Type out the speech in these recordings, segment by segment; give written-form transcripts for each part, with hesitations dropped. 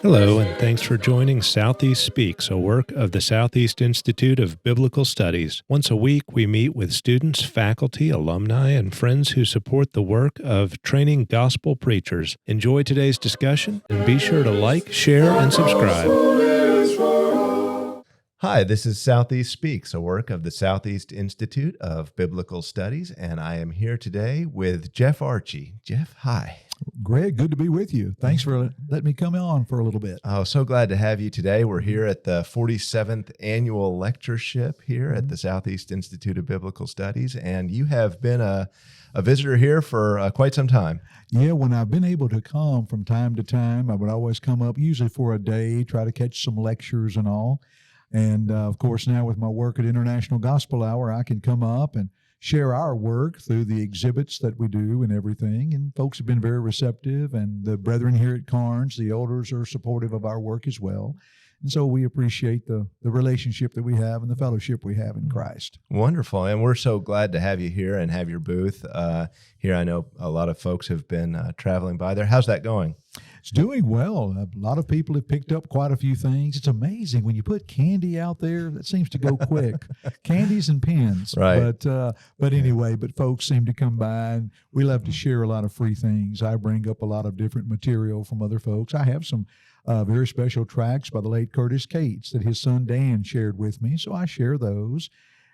Hello, and thanks for joining Southeast Speaks, a work of the Southeast Institute of Biblical Studies. Once a week, we meet with students, faculty, alumni, and friends who support the work of training gospel preachers. Enjoy today's discussion, and be sure to like, share, and subscribe. Hi, this is Southeast Speaks, a work of the Southeast Institute of Biblical Studies, and I am here today with Jeff Archey. Jeff, hi. Greg, good to be with you. Thanks for letting me come on for a little bit. Oh, so glad to have you today. We're here at the 47th annual lectureship here at the Southeast Institute of Biblical Studies, and you have been a visitor here for quite some time. Yeah, when I've been able to come from time to time, I would always come up, usually for a day, try to catch some lectures and all. And of course, now with my work at International Gospel Hour, I can come up and share our work through the exhibits that we do and everything. And folks have been very receptive, and the brethren here at Carnes, the elders, are supportive of our work as well. And so we appreciate the relationship that we have and the fellowship we have in Christ. Wonderful. And we're so glad to have you here and have your booth here. I know a lot of folks have been traveling by there. How's that going? It's doing well. A lot of people have picked up quite a few things. It's amazing when you put candy out there, that seems to go quick. Candies and pens. Right. But anyway, folks seem to come by, and we love to share a lot of free things. I bring up a lot of different material from other folks. I have some very special tracts by the late Curtis Cates that his son Dan shared with me, so I share those.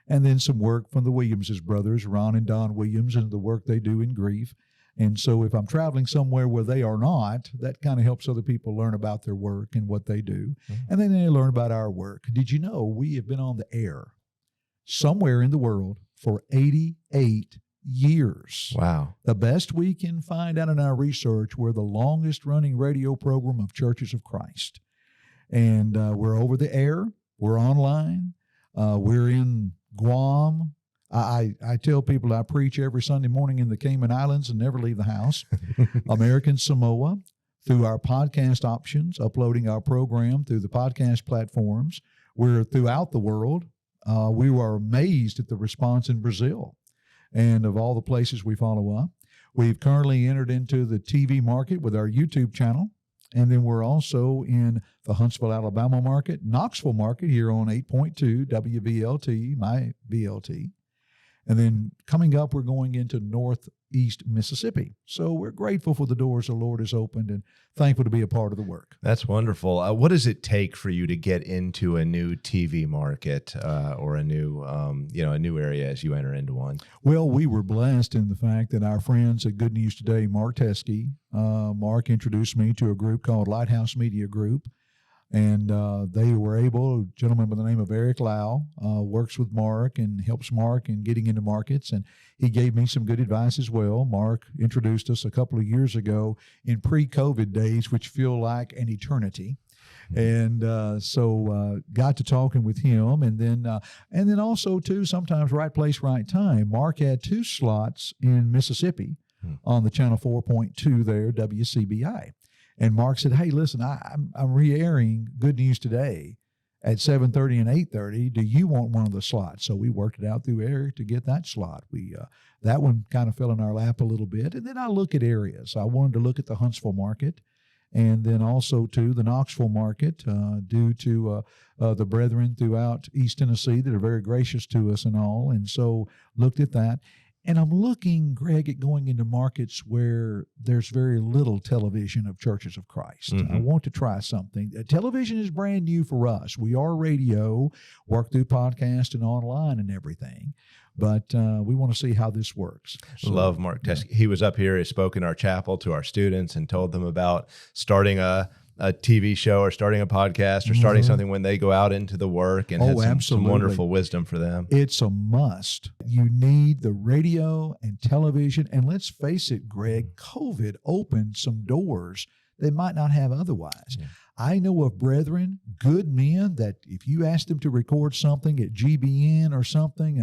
And then some work from the Williamses brothers, Ron and Don Williams, and the work they do in grief. And so if I'm traveling somewhere where they are not, that kind of helps other people learn about their work and what they do. Mm-hmm. And then they learn about our work. Did you know we have been on the air somewhere in the world for 88 years? Wow. The best we can find out in our research, we're the longest running radio program of Churches of Christ. And we're over the air. We're online. We're in Guam. I tell people I preach every Sunday morning in the Cayman Islands and never leave the house. American Samoa, through our podcast options, uploading our program through the podcast platforms. We're throughout the world. We were amazed at the response in Brazil and of all the places we follow up. We've currently entered into the TV market with our YouTube channel. And then we're also in the Huntsville, Alabama market, Knoxville market here on 8.2 WVLT, my VLT. And then coming up, we're going into Northeast Mississippi. So we're grateful for the doors the Lord has opened and thankful to be a part of the work. That's wonderful. What does it take for you to get into a new TV market or a new area as you enter into one? Well, we were blessed in the fact that our friends at Good News Today, Mark Teskey, Mark introduced me to a group called Lighthouse Media Group. And they were able, a gentleman by the name of Eric Lau works with Mark and helps Mark in getting into markets. And he gave me some good advice as well. Mark introduced us a couple of years ago in pre-COVID days, which feel like an eternity. And so got to talking with him. And then also, too, sometimes right place, right time. Mark had 2 slots in Mississippi on the Channel 4.2 there, WCBI. And Mark said, hey, listen, I'm re-airing Good News Today at 7:30 and 8:30. Do you want one of the slots? So we worked it out through Eric to get that slot. That one kind of fell in our lap a little bit. And then I look at areas. I wanted to look at the Huntsville market and then also to the Knoxville market due to the brethren throughout East Tennessee that are very gracious to us and all. And so looked at that. And I'm looking, Greg, at going into markets where there's very little television of Churches of Christ. Mm-hmm. I want to try something. Television is brand new for us. We are radio, work through podcast and online and everything. But we want to see how this works. So, love Mark Teskey. He was up here, he spoke in our chapel to our students and told them about starting a TV show or starting a podcast or starting something when they go out into the work, and had some wonderful wisdom for them. It's a must. You need the radio and television. And let's face it, Greg, COVID opened some doors they might not have otherwise. Yeah. I know of brethren, good men, that if you ask them to record something at GBN or something,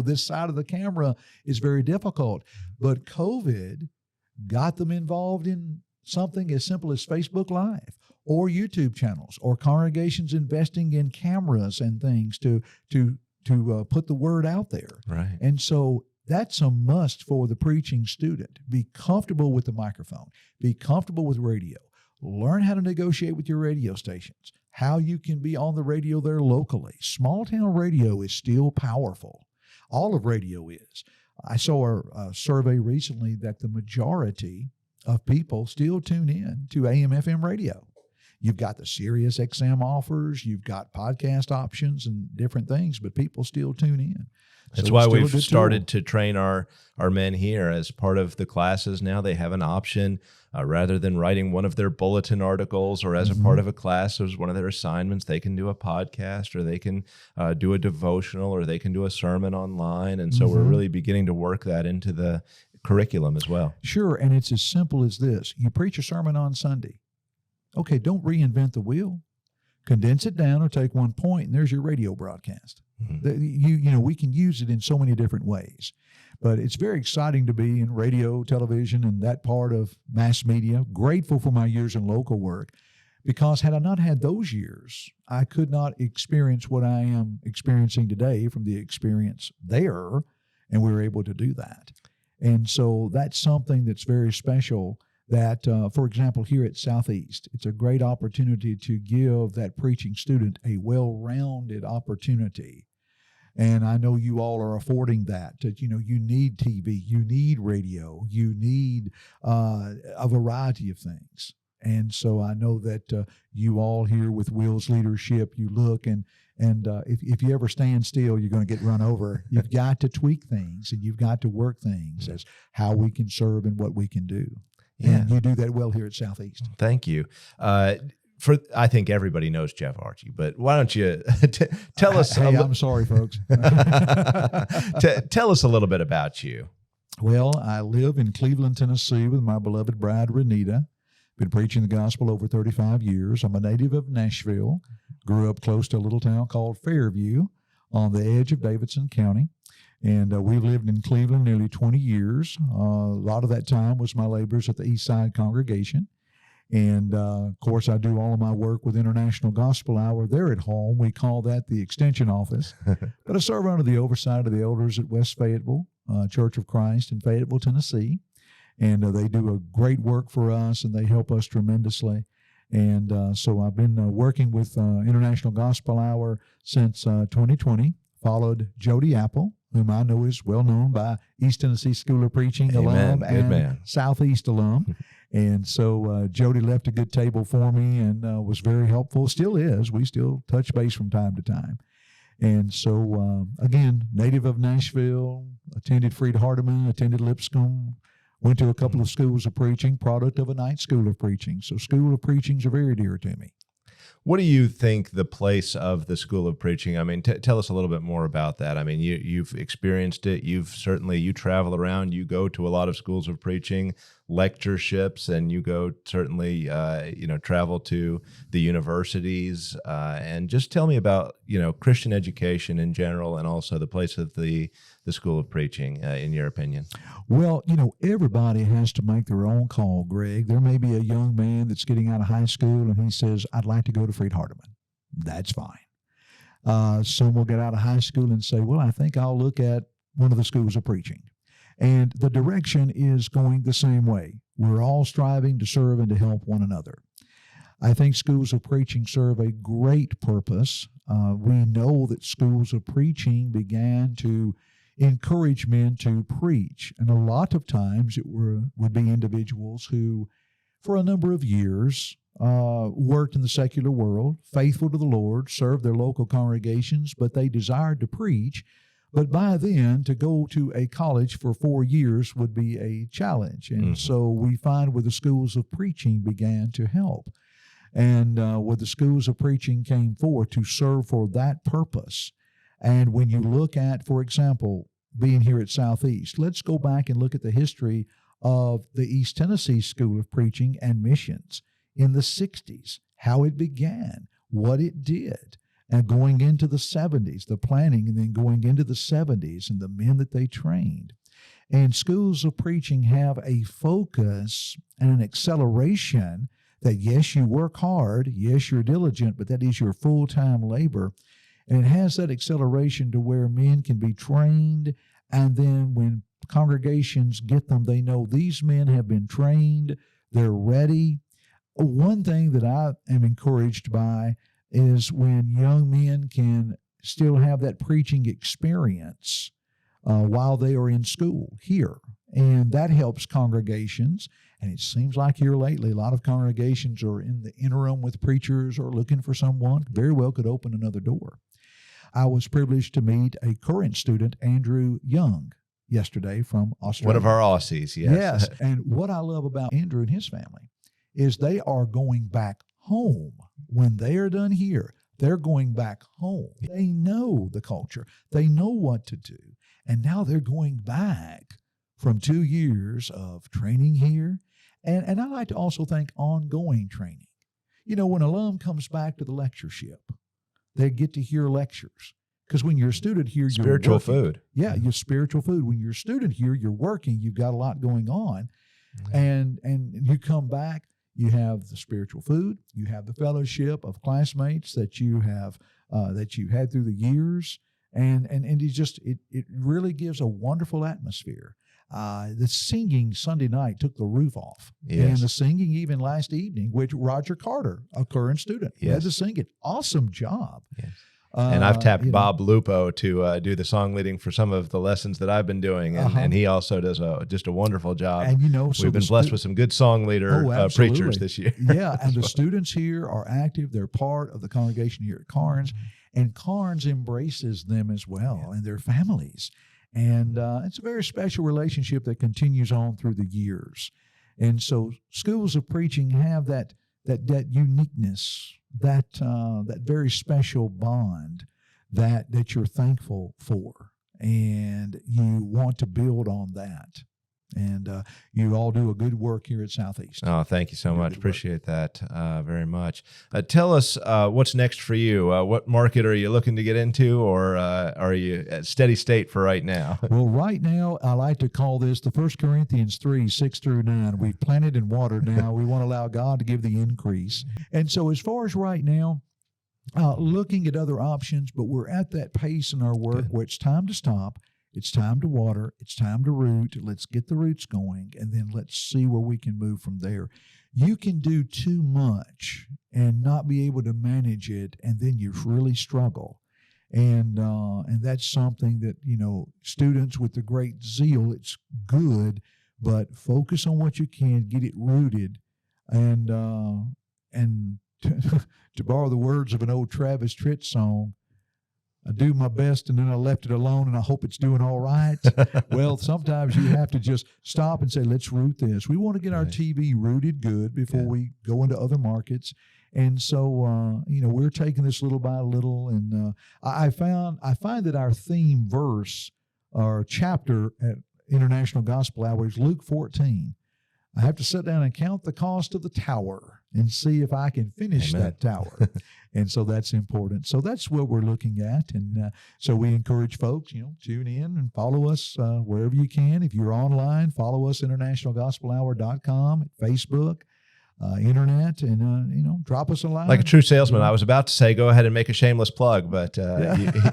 this side of the camera is very difficult. But COVID got them involved in something as simple as Facebook Live or YouTube channels or congregations investing in cameras and things to put the word out there. Right. And so that's a must for the preaching student. Be comfortable with the microphone. Be comfortable with radio. learn how to negotiate with your radio stations, how you can be on the radio there locally. Small town radio is still powerful. All of radio is. I saw a survey recently that the majority of people still tune in to AM, FM radio. You've got the Sirius XM offers, you've got podcast options and different things, but people still tune in. That's why we've started to train our men here as part of the classes. Now they have an option rather than writing one of their bulletin articles or as a part of a class, as one of their assignments, they can do a podcast or they can do a devotional or they can do a sermon online. And so we're really beginning to work that into the curriculum as well. Sure, and it's as simple as this. You preach a sermon on Sunday. Okay, don't reinvent the wheel. Condense it down or take one point, and there's your radio broadcast. We can use it in so many different ways. But it's very exciting to be in radio, television, and that part of mass media. Grateful for my years in local work, because had I not had those years, I could not experience what I am experiencing today from the experience there, and we were able to do that. And so that's something that's very special. That, for example, here at Southeast, it's a great opportunity to give that preaching student a well-rounded opportunity. And I know you all are affording that. You need TV, you need radio, you need a variety of things. And so I know that you all here with Will's leadership, you look and if you ever stand still, you're going to get run over. You've got to tweak things and you've got to work things as how we can serve and what we can do. Yeah. And you do that well here at Southeast. Thank you. I think everybody knows Jeff Archey, but why don't you tell us? I'm sorry, folks. Tell us a little bit about you. Well, I live in Cleveland, Tennessee with my beloved bride, Renita. Been preaching the gospel over 35 years. I'm a native of Nashville. Grew up close to a little town called Fairview on the edge of Davidson County. And we've lived in Cleveland nearly 20 years. A lot of that time was my labors at the East Side congregation. And, of course, I do all of my work with International Gospel Hour there at home. We call that the Extension Office. But I serve under the oversight of the elders at West Fayetteville, Church of Christ in Fayetteville, Tennessee. And they do a great work for us, and they help us tremendously. And so I've been working with International Gospel Hour since 2020, followed Jody Apple, whom I know is well known by East Tennessee School of Preaching alum and Southeast alum. And so Jody left a good table for me and was very helpful, still is. We still touch base from time to time. And so, again, native of Nashville, attended Freed Hardeman, attended Lipscomb, went to a couple of schools of preaching, product of a night school of preaching. So school of preachings are very dear to me. What do you think the place of the School of Preaching? I mean, tell us a little bit more about that. I mean, you've experienced it. You travel around. You go to a lot of schools of preaching, lectureships, and you go certainly, travel to the universities. And just tell me about, Christian education in general and also the place of the School of Preaching, in your opinion. Well, everybody has to make their own call, Greg. There may be a young man that's getting out of high school and he says, I'd like to go to Freed Hardeman. That's fine. Some will get out of high school and say, well, I think I'll look at one of the schools of preaching. And the direction is going the same way. We're all striving to serve and to help one another. I think schools of preaching serve a great purpose. We know that schools of preaching began to encourage men to preach. And a lot of times it would be individuals who, for a number of years, worked in the secular world, faithful to the Lord, served their local congregations, but they desired to preach. But by then, to go to a college for 4 years would be a challenge. And so we find where the schools of preaching began to help. And where the schools of preaching came forward to serve for that purpose. And when you look at, for example, being here at Southeast, let's go back and look at the history of the East Tennessee School of Preaching and Missions in the 60s, how it began, what it did, and going into the 70s, the planning, and then going into the 70s and the men that they trained. And schools of preaching have a focus and an acceleration that, yes, you work hard, yes, you're diligent, but that is your full-time labor. And it has that acceleration to where men can be trained, and then when congregations get them, they know these men have been trained, they're ready, one thing that I am encouraged by is when young men can still have that preaching experience while they are in school here. And that helps congregations. And it seems like here lately, a lot of congregations are in the interim with preachers or looking for someone, very well could open another door. I was privileged to meet a current student, Andrew Young, yesterday from Australia. One of our Aussies, yes. Yes. And what I love about Andrew and his family is they are going back home. When they are done here, they're going back home. They know the culture. They know what to do. And now they're going back from 2 years of training here. And I like to also think ongoing training. You know, when an alum comes back to the lectureship, they get to hear lectures. Because when you're a student here, you're spiritual working. Food. Yeah, you're spiritual food. When you're a student here, you're working. You've got a lot going on. And you come back, you have the spiritual food. You have the fellowship of classmates that you have that you had through the years. And it really gives a wonderful atmosphere. The singing Sunday night took the roof off. Yes. And the singing even last evening, which Roger Carter, a current student, had to sing it. Awesome job. Yes. And I've tapped Bob Lupo to do the song leading for some of the lessons that I've been doing. And he also does just a wonderful job. And so we've been blessed with some good song leader preachers this year. Yeah, and the students here are active. They're part of the congregation here at Carnes. And Carnes embraces them as well and their families. And it's a very special relationship that continues on through the years. And so schools of preaching have that uniqueness, that very special bond that you're thankful for, and you want to build on that. And you all do a good work here at Southeast. Oh, thank you so much. Appreciate that very much. Tell us what's next for you. What market are you looking to get into, or are you at steady state for right now? Well, right now, I like to call this the 1 Corinthians 3, 6 through 9. We've planted and watered now. We want to allow God to give the increase. And so as far as right now, looking at other options, but we're at that pace in our work where it's time to stop. It's time to water. It's time to root. Let's get the roots going, and then let's see where we can move from there. You can do too much and not be able to manage it, and then you really struggle. And that's something that, students with the great zeal, it's good, but focus on what you can, get it rooted, and to borrow the words of an old Travis Tritt song, I do my best and then I left it alone and I hope it's doing all right. Well, sometimes you have to just stop and say, let's root this. We want to get our TV rooted good before we go into other markets. And so, we're taking this little by little. And I find that our theme verse or chapter at International Gospel Hour is Luke 14. I have to sit down and count the cost of the tower and see if I can finish that tower. And so that's important. So that's what we're looking at. And so we encourage folks, tune in and follow us wherever you can. If you're online, follow us, internationalgospelhour.com, Facebook, internet, and, drop us a line. Like a true salesman, I was about to say, go ahead and make a shameless plug, but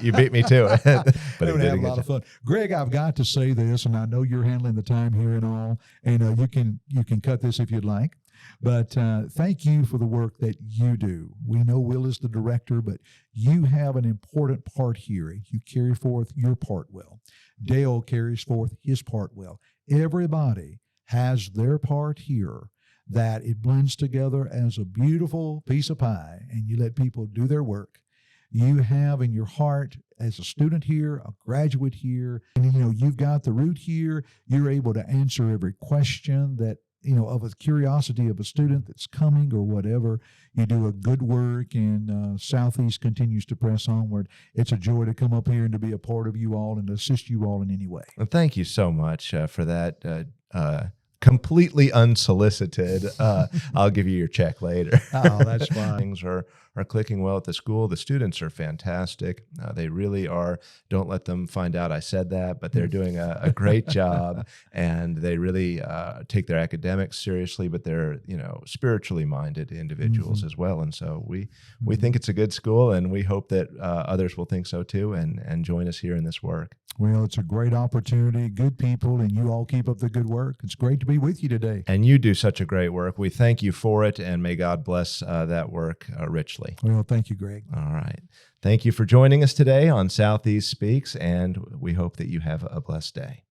you beat me to it. But we're going to have a lot of fun. Greg, I've got to say this, and I know you're handling the time here and all, and you can cut this if you'd like. But thank you for the work that you do. We know Will is the director, but you have an important part here. You carry forth your part well. Dale carries forth his part well. Everybody has their part here, that it blends together as a beautiful piece of pie, and you let people do their work. You have in your heart, as a student here, a graduate here, and you've got the root here. You're able to answer every question that, of a curiosity of a student that's coming or whatever. You do a good work, and Southeast continues to press onward. It's a joy to come up here and to be a part of you all and to assist you all in any way. Well, thank you so much for that. Completely unsolicited. I'll give you your check later. Oh, that's fine. Things are are clicking well at the school. The students are fantastic. They really are. Don't let them find out I said that, but they're doing a great job, and they really take their academics seriously, but they're, spiritually minded individuals as well. And so we think it's a good school, and we hope that others will think so too, and join us here in this work. Well, it's a great opportunity, good people, and you all keep up the good work. It's great to be with you today. And you do such a great work. We thank you for it, and may God bless that work richly. Well, thank you, Greg. All right. Thank you for joining us today on Southeast Speaks, and we hope that you have a blessed day.